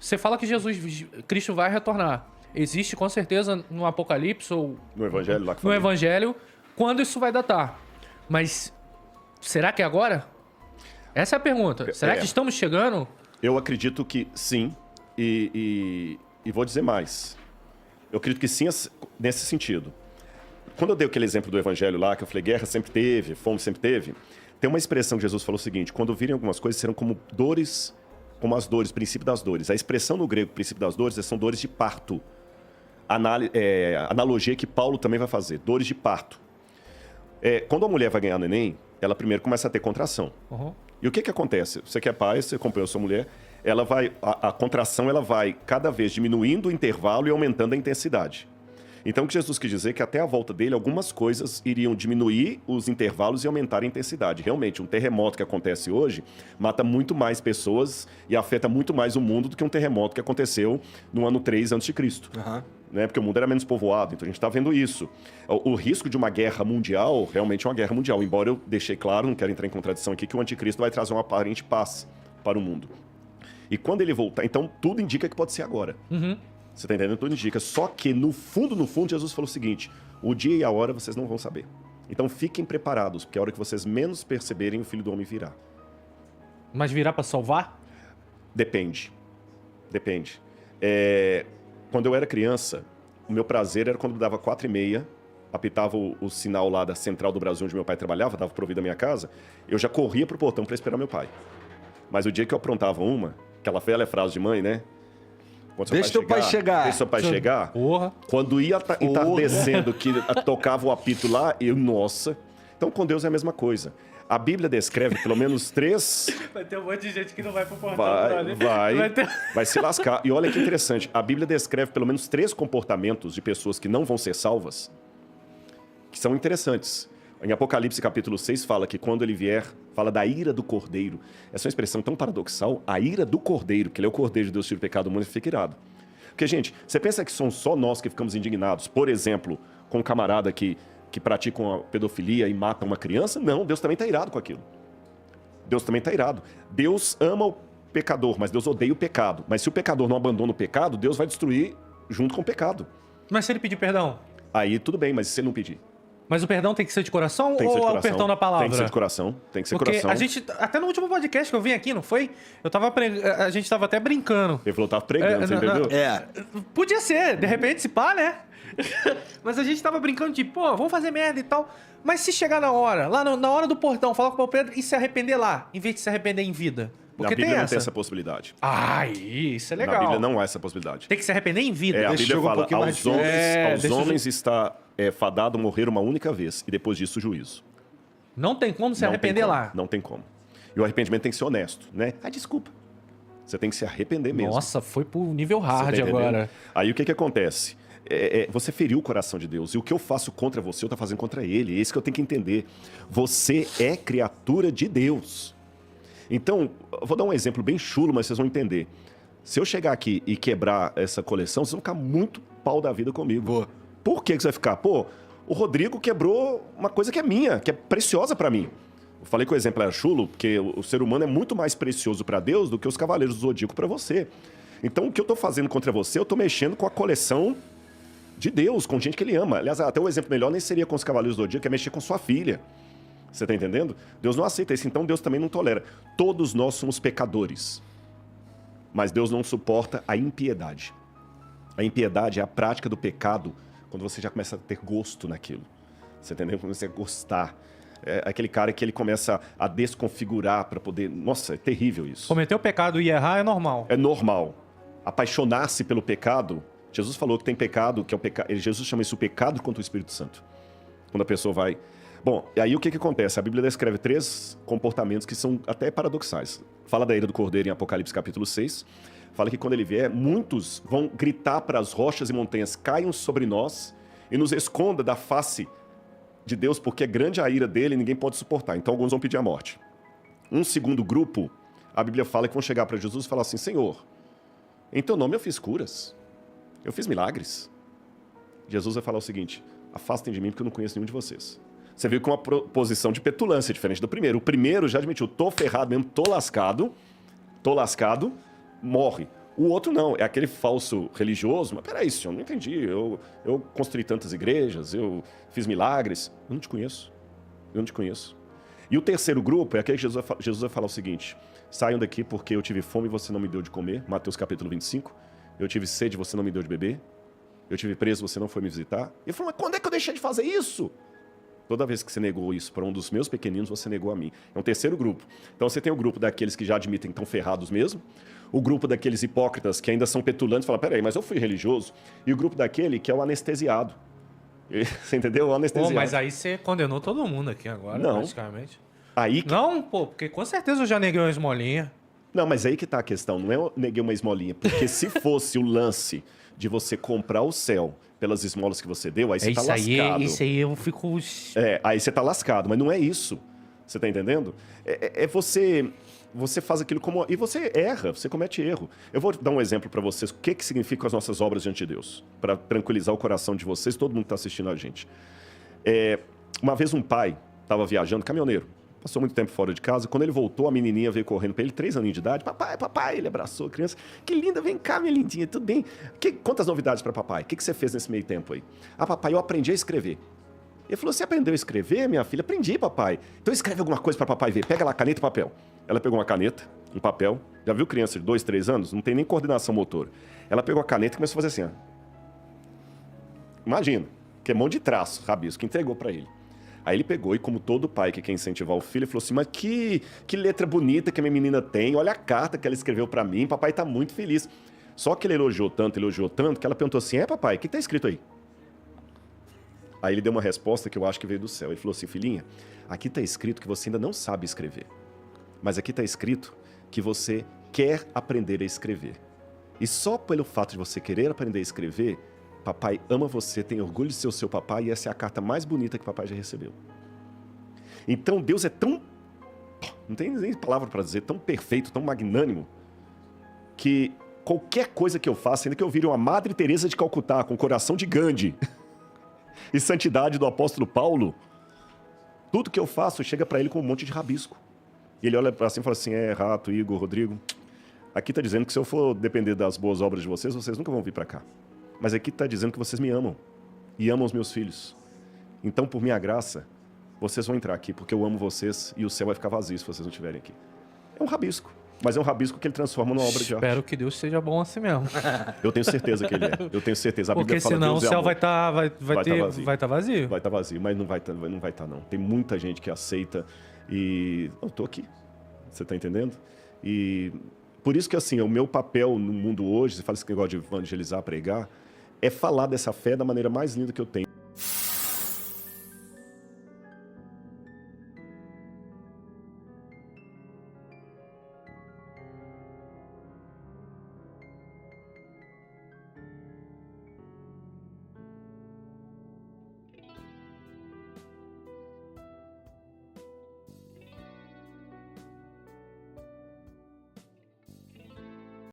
Você fala que Cristo vai retornar. Existe com certeza no Apocalipse ou No Evangelho lá que no falei. Evangelho quando isso vai datar. Mas será que é agora? Essa é a pergunta. Será que estamos chegando? Eu acredito que sim, e vou dizer mais. Eu acredito que sim nesse sentido. Quando eu dei aquele exemplo do Evangelho lá, que eu falei, guerra sempre teve, fome sempre teve, tem uma expressão que Jesus falou o seguinte, quando virem algumas coisas, serão como dores, como as dores, princípio das dores. A expressão no grego, princípio das dores, são dores de parto. Analogia que Paulo também vai fazer, dores de parto. Quando a mulher vai ganhar neném, ela primeiro começa a ter contração. Uhum. E o que acontece? Você que é pai, você acompanhou sua mulher, a contração ela vai cada vez diminuindo o intervalo e aumentando a intensidade. Então o que Jesus quis dizer é que até a volta dele, algumas coisas iriam diminuir os intervalos e aumentar a intensidade. Realmente, um terremoto que acontece hoje mata muito mais pessoas e afeta muito mais o mundo do que um terremoto que aconteceu no ano 3 a.C. Aham. Né? Porque o mundo era menos povoado, então a gente está vendo isso. O risco de uma guerra mundial, realmente é uma guerra mundial, embora eu deixei claro, não quero entrar em contradição aqui, que o anticristo vai trazer uma aparente paz para o mundo. E quando ele voltar, então tudo indica que pode ser agora. Uhum. Você está entendendo? Tudo indica. Só que no fundo, Jesus falou o seguinte, o dia e a hora vocês não vão saber. Então fiquem preparados, porque a hora que vocês menos perceberem, o Filho do Homem virá. Mas virá pra salvar? Depende. Quando eu era criança, o meu prazer era quando dava 4h30, apitava o sinal lá da central do Brasil, onde meu pai trabalhava, dava provido a minha casa, eu já corria pro portão para esperar meu pai. Mas o dia que eu aprontava aquela velha frase de mãe, né? Deixa teu pai chegar. Deixa seu pai chegar. Porra. Quando ia entardecendo, que tocava o apito lá, nossa. Então com Deus é a mesma coisa. A Bíblia descreve pelo menos 3... Vai ter um monte de gente que não vai pro portão. Vai se lascar. E olha que interessante, a Bíblia descreve pelo menos 3 comportamentos de pessoas que não vão ser salvas, que são interessantes. Em Apocalipse capítulo 6 fala que quando ele vier, fala da ira do Cordeiro. Essa é uma expressão tão paradoxal, a ira do Cordeiro, que ele é o Cordeiro de Deus, tira o pecado do mundo, e fica irado. Porque, gente, você pensa que são só nós que ficamos indignados, por exemplo, com um camarada que praticam a pedofilia e mata uma criança? Não, Deus também está irado com aquilo. Deus também está irado. Deus ama o pecador, mas Deus odeia o pecado. Mas se o pecador não abandona o pecado, Deus vai destruir junto com o pecado. Mas se ele pedir perdão? Aí tudo bem, mas se ele não pedir? Mas o perdão tem que ser de coração Tem que ser de ou é o coração. perdão da palavra? Tem que ser de coração. Tem que ser Porque coração. a gente, até no último podcast que eu vim aqui, não foi? A gente tava até brincando. Ele falou, tava pregando, você entendeu? Podia ser, de repente, se pá, né? Mas a gente tava brincando de, pô, vamos fazer merda e tal. Mas se chegar na hora, lá na hora do portão, falar com o Pedro e se arrepender lá, em vez de se arrepender em vida. Porque Na Bíblia tem não essa. tem essa possibilidade. Isso é legal. Na Bíblia não há essa possibilidade. Tem que se arrepender em vida. A Bíblia fala, aos homens deixa está fadado morrer uma única vez, e depois disso o juízo. Não tem como se Não arrepender tem como, lá. Não tem como. E o arrependimento tem que ser honesto, né? Desculpa. Você tem que se arrepender mesmo. Nossa, foi pro nível Você hard tá entendendo? agora. Aí o que acontece? Você feriu o coração de Deus. E o que eu faço contra você, eu tô fazendo contra ele. É isso que eu tenho que entender. Você é criatura de Deus. Então, eu vou dar um exemplo bem chulo, mas vocês vão entender. Se eu chegar aqui e quebrar essa coleção, vocês vão ficar muito pau da vida comigo. Boa. Por que você vai ficar? Pô, o Rodrigo quebrou uma coisa que é minha, que é preciosa pra mim. Eu falei que o exemplo era chulo, porque o ser humano é muito mais precioso pra Deus do que os cavaleiros do Zodíaco pra você. Então, o que eu tô fazendo contra você, eu tô mexendo com a coleção de Deus, com gente que ele ama. Aliás, até o exemplo melhor nem seria com os cavaleiros do Zodíaco, que é mexer com sua filha. Você tá entendendo? Deus não aceita isso, então Deus também não tolera. Todos nós somos pecadores. Mas Deus não suporta a impiedade. A impiedade é a prática do pecado quando você já começa a ter gosto naquilo. Você entendeu? Quando você gostar. É aquele cara que ele começa a desconfigurar para poder... Nossa, é terrível isso. Cometer o pecado e errar é normal. É normal. Apaixonar-se pelo pecado... Jesus falou que tem pecado, que é o pecado... Jesus chama isso o pecado contra o Espírito Santo. Quando a pessoa vai... Bom, e aí o que acontece? A Bíblia descreve 3 comportamentos que são até paradoxais. Fala da ira do Cordeiro em Apocalipse capítulo 6. Fala que quando ele vier, muitos vão gritar para as rochas e montanhas, caiam sobre nós e nos esconda da face de Deus, porque é grande a ira dele e ninguém pode suportar. Então alguns vão pedir a morte. Um segundo grupo, a Bíblia fala que vão chegar para Jesus e falar assim, Senhor, em teu nome eu fiz curas, eu fiz milagres. Jesus vai falar o seguinte, afastem de mim porque eu não conheço nenhum de vocês. Você viu com uma posição de petulância diferente do primeiro. O primeiro já admitiu, tô ferrado mesmo, tô lascado, morre. O outro não, é aquele falso religioso. Mas peraí, senhor, não entendi. Eu construí tantas igrejas, eu fiz milagres. Eu não te conheço. Eu não te conheço. E o terceiro grupo é aquele que Jesus vai falar o seguinte: saiam daqui porque eu tive fome e você não me deu de comer. Mateus capítulo 25. Eu tive sede e você não me deu de beber. Eu tive preso e você não foi me visitar. E ele falou, mas quando é que eu deixei de fazer isso? Toda vez que você negou isso para um dos meus pequeninos, você negou a mim. É um terceiro grupo. Então você tem o grupo daqueles que já admitem que estão ferrados mesmo. O grupo daqueles hipócritas que ainda são petulantes e falam, peraí, mas eu fui religioso. E o grupo daquele que é o anestesiado. Você entendeu? O anestesiado. Pô, mas aí você condenou todo mundo aqui agora, não. praticamente. Aí que... Não, pô, porque com certeza eu já neguei uma esmolinha. Não, mas aí que tá a questão. Não é eu neguei uma esmolinha. Porque se fosse o lance de você comprar o céu pelas esmolas que você deu, aí você tá lascado. Isso aí eu fico... Aí você tá lascado. Mas não é isso. Você tá entendendo? Você faz aquilo como... E você erra, você comete erro. Eu vou dar um exemplo para vocês. O que significam as nossas obras diante de Deus? Para tranquilizar o coração de vocês, todo mundo que está assistindo a gente. Uma vez um pai estava viajando, caminhoneiro. Passou muito tempo fora de casa. Quando ele voltou, a menininha veio correndo para ele, 3 aninhos de idade. Papai, papai. Ele abraçou a criança. Que linda, vem cá, minha lindinha, tudo bem? Quantas novidades para papai? O que você fez nesse meio tempo aí? Ah, papai, eu aprendi a escrever. Ele falou, você aprendeu a escrever, minha filha? Aprendi, papai. Então escreve alguma coisa para papai ver. Pega lá, caneta e papel. Ela pegou uma caneta, um papel. Já viu criança de 2, 3 anos? Não tem nem coordenação motora. Ela pegou a caneta e começou a fazer assim, ó. Imagina, que é mão de traço, rabisco, entregou para ele. Aí ele pegou e, como todo pai que quer incentivar o filho, ele falou assim, mas que letra bonita que a minha menina tem. Olha a carta que ela escreveu para mim. Papai tá muito feliz. Só que ele elogiou tanto, que ela perguntou assim, papai, o que tá escrito aí? Aí ele deu uma resposta que eu acho que veio do céu. Ele falou assim, filhinha, aqui tá escrito que você ainda não sabe escrever. Mas aqui tá escrito que você quer aprender a escrever. E só pelo fato de você querer aprender a escrever, papai ama você, tem orgulho de ser o seu papai, e essa é a carta mais bonita que papai já recebeu. Então Deus é tão... não tem nem palavra para dizer, tão perfeito, tão magnânimo, que qualquer coisa que eu faça, ainda que eu vire uma Madre Teresa de Calcutá, com o coração de Gandhi, e santidade do apóstolo Paulo, tudo que eu faço chega para ele com um monte de rabisco. E ele olha para assim e fala assim, Rato, Igor, Rodrigo, aqui está dizendo que se eu for depender das boas obras de vocês, vocês nunca vão vir para cá. Mas aqui está dizendo que vocês me amam e amam os meus filhos. Então, por minha graça, vocês vão entrar aqui, porque eu amo vocês e o céu vai ficar vazio se vocês não estiverem aqui. É um rabisco, mas é um rabisco que ele transforma numa obra de arte. Espero que Deus seja bom assim mesmo. Eu tenho certeza que ele é. Eu tenho certeza. A Bíblia porque fala, senão Deus o céu amor. vai estar vazio. Vai estar vazio, mas não vai estar não. Tem muita gente que aceita e eu tô aqui. Você tá entendendo? E por isso que assim, o meu papel no mundo hoje, você fala esse negócio de evangelizar, pregar, é falar dessa fé da maneira mais linda que eu tenho.